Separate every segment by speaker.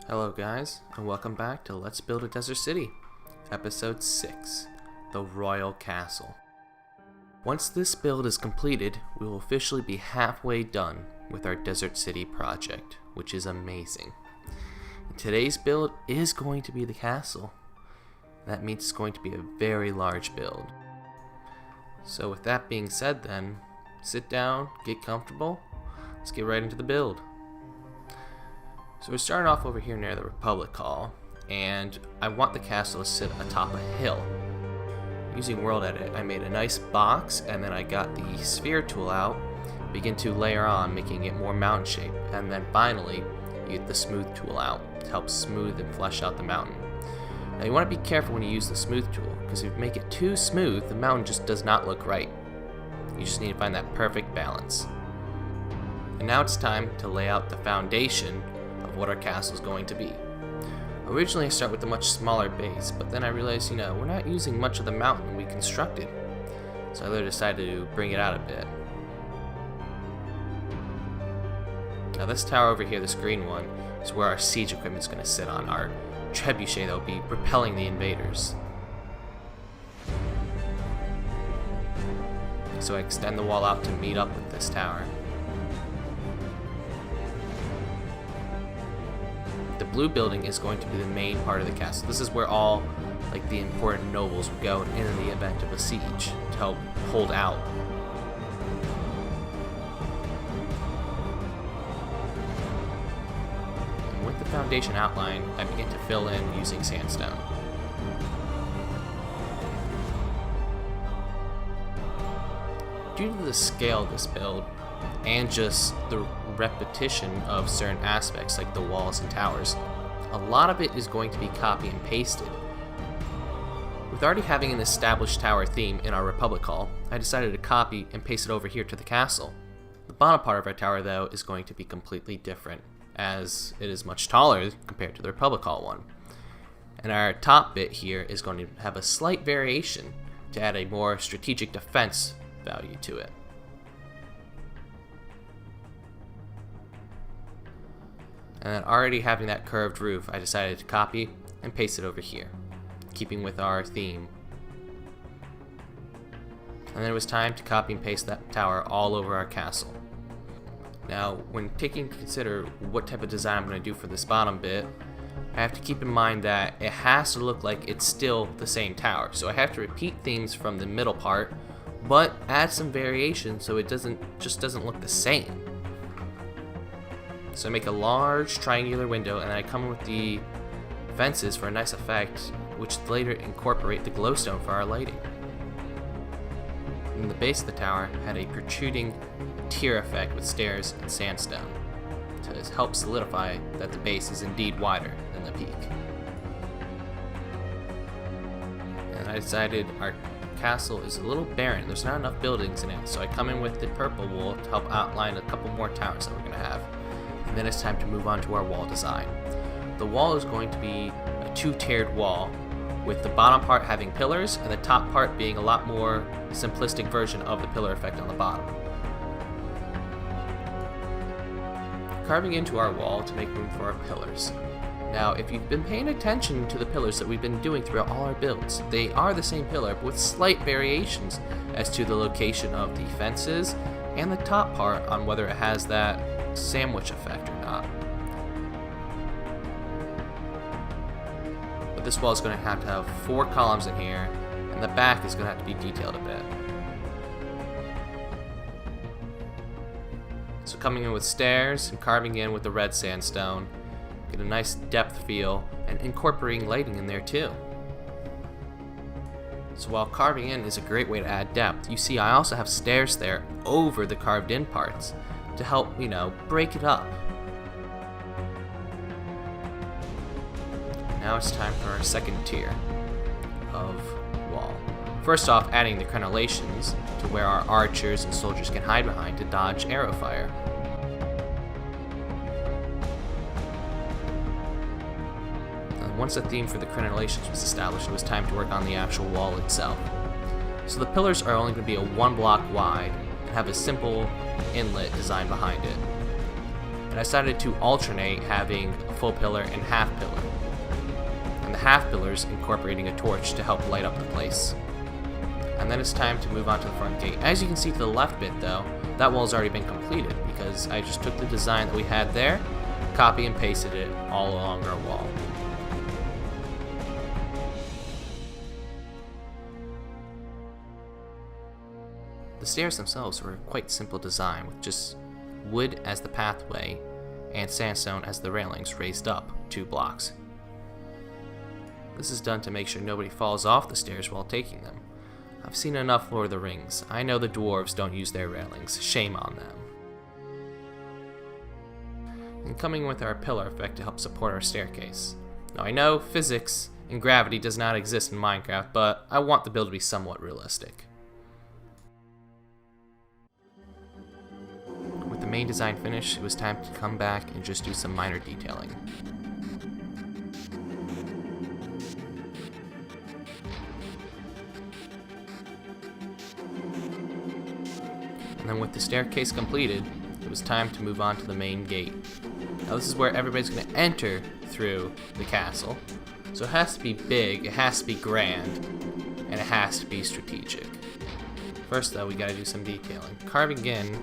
Speaker 1: Hello guys, and welcome back to Let's Build a Desert City, Episode 6, The Royal Castle. Once this build is completed, we will officially be halfway done with our Desert City project, which is amazing. Today's build is going to be the castle. That means it's going to be a very large build. So with that being said then, sit down, get comfortable, let's get right into the build. So we're starting off over here near the Republic Hall, and I want the castle to sit atop a hill. Using World Edit, I made a nice box, and then I got the sphere tool out, begin to layer on, making it more mountain shape, and then finally, you get the smooth tool out to help smooth and flesh out the mountain. Now you want to be careful when you use the smooth tool, because if you make it too smooth, the mountain just does not look right. You just need to find that perfect balance. And now it's time to lay out the foundation of what our castle is going to be. Originally I start with a much smaller base, but then I realized, we're not using much of the mountain we constructed. So I later decided to bring it out a bit. Now this tower over here, this green one, is where our siege equipment is going to sit on, our trebuchet that will be repelling the invaders. So I extend the wall out to meet up with this tower. The blue building is going to be the main part of the castle. This is where all the important nobles would go in the event of a siege to help hold out. And with the foundation outline, I begin to fill in using sandstone. Due to the scale of this build, and just the repetition of certain aspects like the walls and towers, a lot of it is going to be copy and pasted. With already having an established tower theme in our Republic Hall, I decided to copy and paste it over here to the castle. The bottom part of our tower though is going to be completely different, as it is much taller compared to the Republic Hall one. And our top bit here is going to have a slight variation to add a more strategic defense value to it. And then already having that curved roof, I decided to copy and paste it over here, keeping with our theme. And then it was time to copy and paste that tower all over our castle. Now, when taking into consider what type of design I'm going to do for this bottom bit, I have to keep in mind that it has to look like it's still the same tower. So I have to repeat things from the middle part, but add some variation so it just doesn't look the same. So I make a large triangular window, and then I come in with the fences for a nice effect, which later incorporate the glowstone for our lighting. And the base of the tower had a protruding tier effect with stairs and sandstone to help solidify that the base is indeed wider than the peak. And I decided our castle is a little barren, there's not enough buildings in it, so I come in with the purple wool to help outline a couple more towers that we're going to have. And then it's time to move on to our wall design. The wall is going to be a two-tiered wall, with the bottom part having pillars and the top part being a lot more simplistic version of the pillar effect on the bottom. Carving into our wall to make room for our pillars. Now, if you've been paying attention to the pillars that we've been doing throughout all our builds, they are the same pillar, but with slight variations as to the location of the fences and the top part on whether it has that sandwich effect or not. But this wall is going to have 4 columns in here, and the back is going to have to be detailed a bit. So coming in with stairs and carving in with the red sandstone, get a nice depth feel, and incorporating lighting in there too. So while carving in is a great way to add depth, you see I also have stairs there over the carved in parts to help, break it up. Now it's time for our second tier of wall. First off, adding the crenellations to where our archers and soldiers can hide behind to dodge arrow fire. Once the theme for the crenellations was established, it was time to work on the actual wall itself. So the pillars are only going to be a 1 block wide and have a simple inlet design behind it. and I decided to alternate having a full pillar and half pillar, and the half pillars incorporating a torch to help light up the place. And then it's time to move on to the front gate. As you can see to the left bit though, that wall has already been completed because I just took the design that we had there, copy and pasted it all along our wall. The stairs themselves were a quite simple design with just wood as the pathway and sandstone as the railings raised up 2 blocks. This is done to make sure nobody falls off the stairs while taking them. I've seen enough Lord of the Rings. I know the dwarves don't use their railings. Shame on them. And coming with our pillar effect to help support our staircase. Now I know physics and gravity does not exist in Minecraft, but I want the build to be somewhat realistic. With the main design finished, it was time to come back and just do some minor detailing. And then with the staircase completed, it was time to move on to the main gate. Now this is where everybody's going to enter through the castle. So it has to be big, it has to be grand, and it has to be strategic. First though, we got to do some detailing. Carving in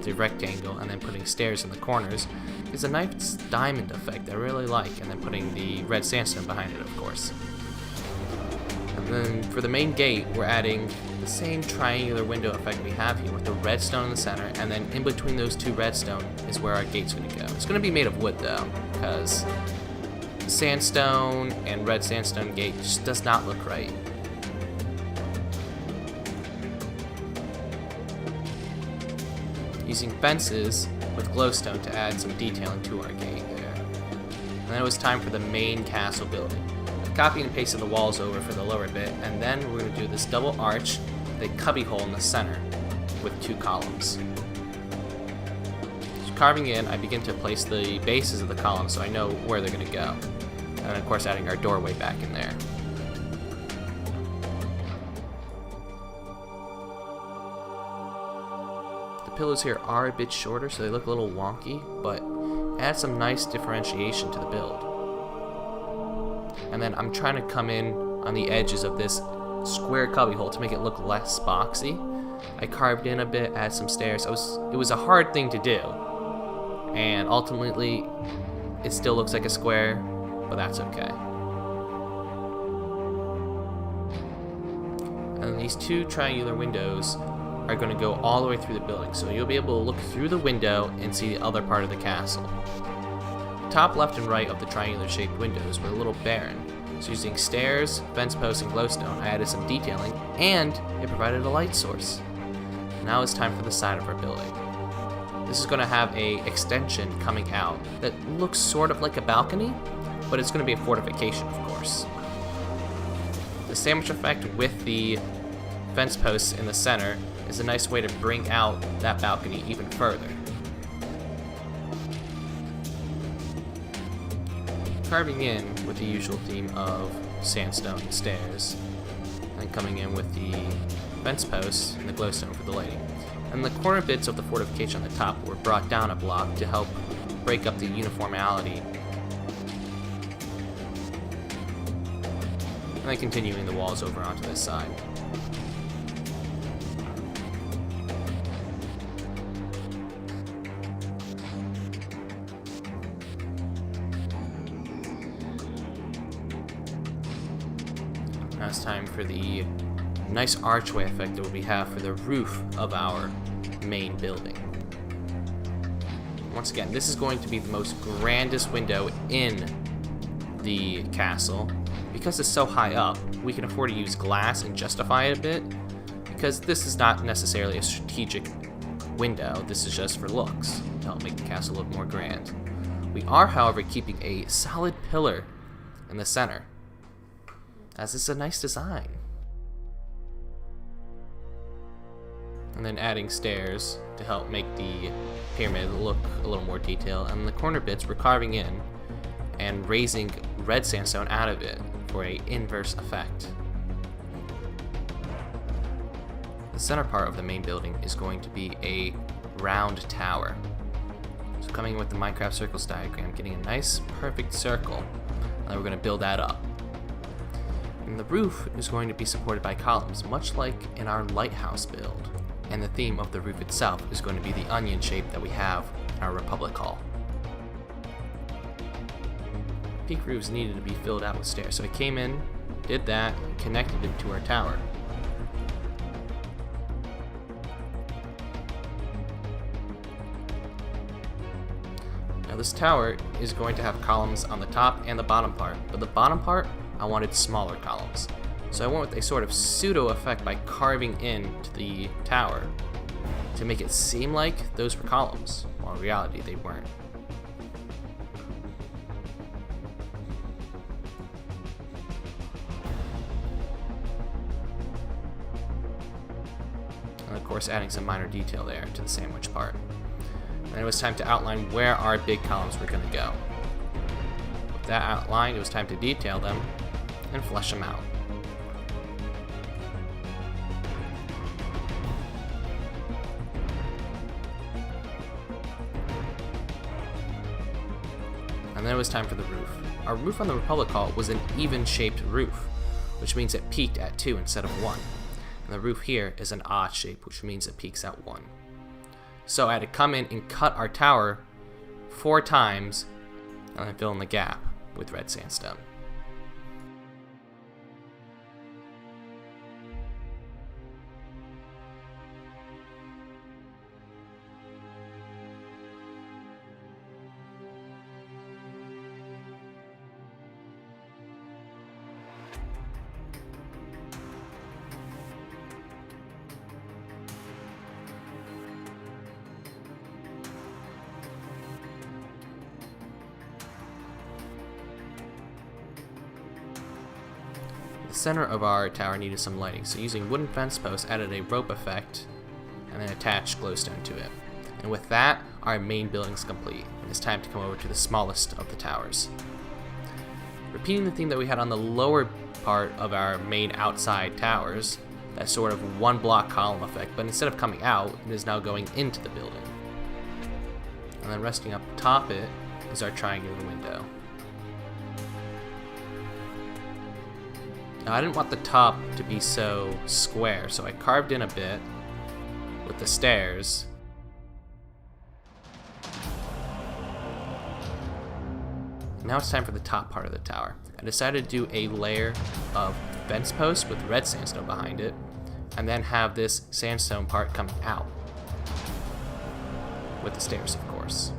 Speaker 1: the rectangle and then putting stairs in the corners is a nice diamond effect I really like, and then putting the red sandstone behind it, of course. And then for the main gate, we're adding the same triangular window effect we have here with the redstone in the center, and then in between those 2 redstone is where our gate's going to go. It's going to be made of wood though, because sandstone and red sandstone gate just does not look right. Using fences with glowstone to add some detailing to our gate there. And then it was time for the main castle building. Copy and pasted the walls over for the lower bit, and then we're going to do this double arch with a cubby hole in the center with 2 columns. So carving in, I begin to place the bases of the columns so I know where they're going to go. And then of course adding our doorway back in there. The pillars here are a bit shorter, so they look a little wonky, but add some nice differentiation to the build. And then I'm trying to come in on the edges of this square cubbyhole to make it look less boxy. I carved in a bit, add some stairs. It was a hard thing to do, and ultimately it still looks like a square, but that's okay. And these 2 triangular windows are going to go all the way through the building, so you'll be able to look through the window and see the other part of the castle. Top left and right of the triangular shaped windows were a little barren, so using stairs, fence posts, and glowstone I added some detailing, and it provided a light source. Now it's time for the side of our building. This is going to have a extension coming out that looks sort of like a balcony, but it's going to be a fortification, of course. The sandwich effect with the fence posts in the center is a nice way to bring out that balcony even further. Carving in with the usual theme of sandstone and stairs, and coming in with the fence posts and the glowstone for the lighting. And the corner bits of the fortification on the top were brought down a block to help break up the uniformity. And then continuing the walls over onto this side. Now it's time for the nice archway effect that we have for the roof of our main building. Once again, this is going to be the most grandest window in the castle. Because it's so high up, we can afford to use glass and justify it a bit, because this is not necessarily a strategic window, this is just for looks, to help make the castle look more grand. We are, however, keeping a solid pillar in the center, as it's a nice design. And then adding stairs to help make the pyramid look a little more detailed, and the corner bits we're carving in and raising red sandstone out of it for an inverse effect. The center part of the main building is going to be a round tower. So coming in with the Minecraft circles diagram, getting a nice perfect circle, and then we're going to build that up. And the roof is going to be supported by columns, much like in our lighthouse build. And the theme of the roof itself is going to be the onion shape that we have in our Republic Hall. Peak roofs needed to be filled out with stairs, so I came in, did that, and connected it to our tower. Now this tower is going to have columns on the top and the bottom part, but the bottom part I wanted smaller columns. So I went with a sort of pseudo effect by carving into the tower to make it seem like those were columns, while in reality they weren't. And of course adding some minor detail there to the sandwich part. And it was time to outline where our big columns were going to go. With that outlined, it was time to detail them and flesh them out. And then it was time for the roof. Our roof on the Republic Hall was an even-shaped roof, which means it peaked at 2 instead of 1. And the roof here is an odd shape, which means it peaks at 1. So I had to come in and cut our tower 4 times, and then fill in the gap with red sandstone. The center of our tower needed some lighting, so using wooden fence posts added a rope effect and then attached glowstone to it. And with that, our main building is complete, and it's time to come over to the smallest of the towers. Repeating the theme that we had on the lower part of our main outside towers, that sort of one block column effect, but instead of coming out, it is now going into the building. And then resting up atop it is our triangular window. Now I didn't want the top to be so square, so I carved in a bit with the stairs. Now it's time for the top part of the tower. I decided to do a layer of fence posts with red sandstone behind it, and then have this sandstone part coming out with the stairs, of course.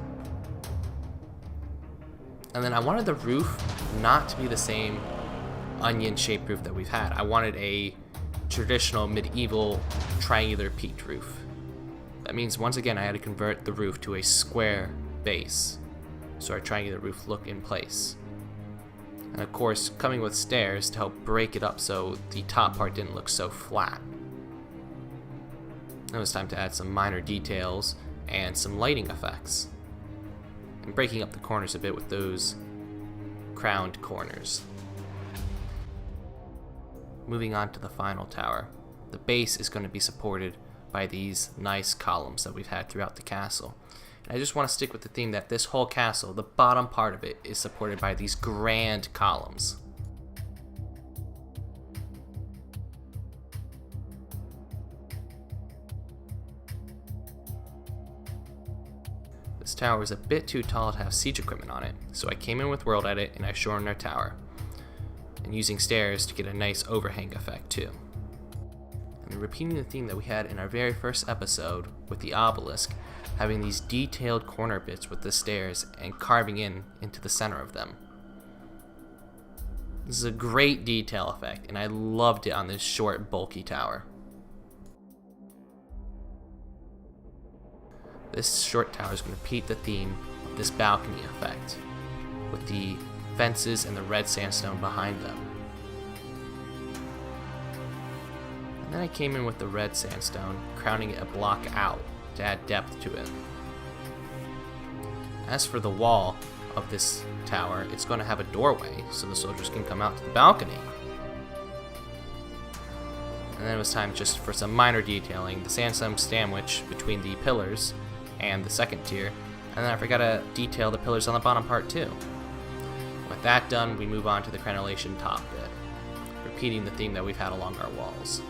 Speaker 1: And then I wanted the roof not to be the same onion-shaped roof that we've had. I wanted a traditional medieval triangular peaked roof. That means once again I had to convert the roof to a square base so our triangular roof looked in place. And of course coming with stairs to help break it up so the top part didn't look so flat. It was time to add some minor details and some lighting effects, and breaking up the corners a bit with those crowned corners. Moving on to the final tower. The base is going to be supported by these nice columns that we've had throughout the castle. And I just want to stick with the theme that this whole castle, the bottom part of it, is supported by these grand columns. This tower is a bit too tall to have siege equipment on it, so I came in with World Edit and I shortened our tower, and using stairs to get a nice overhang effect too. And then repeating the theme that we had in our very first episode with the obelisk, having these detailed corner bits with the stairs and carving into the center of them. This is a great detail effect, and I loved it on this short, bulky tower. This short tower is going to repeat the theme of this balcony effect, with the fences and the red sandstone behind them. And then I came in with the red sandstone, crowning it a block out to add depth to it. As for the wall of this tower, it's going to have a doorway so the soldiers can come out to the balcony. And then it was time just for some minor detailing. The sandstone sandwich between the pillars and the second tier, And then I forgot to detail the pillars on the bottom part too. With that done, we move on to the crenellation top bit, repeating the theme that we've had along our walls.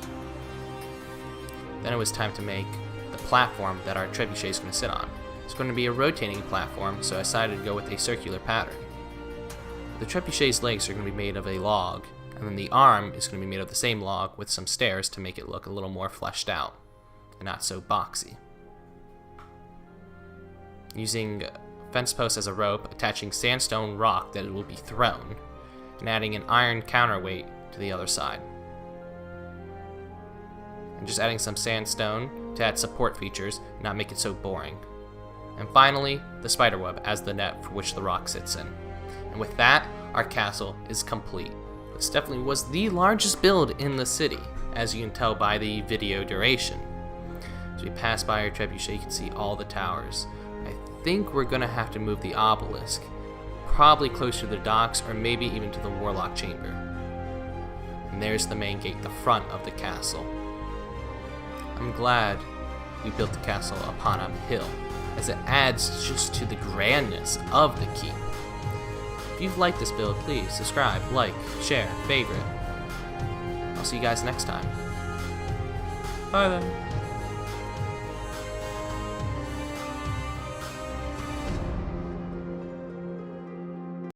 Speaker 1: Then it was time to make the platform that our trebuchet is going to sit on. It's going to be a rotating platform, so I decided to go with a circular pattern. The trebuchet's legs are going to be made of a log, and then the arm is going to be made of the same log with some stairs to make it look a little more fleshed out and not so boxy. Using fence posts as a rope, attaching sandstone rock that it will be thrown, and adding an iron counterweight to the other side. And just adding some sandstone to add support features and not make it so boring. And finally, the spiderweb as the net for which the rock sits in. And with that, our castle is complete. This definitely was the largest build in the city, as you can tell by the video duration. As we pass by our trebuchet, you can see all the towers. I think we're going to have to move the obelisk, probably closer to the docks or maybe even to the warlock chamber. And there's the main gate, the front of the castle. I'm glad we built the castle upon a hill, as it adds just to the grandness of the keep. If you've liked this build, please subscribe, like, share, favorite. I'll see you guys next time. Bye then.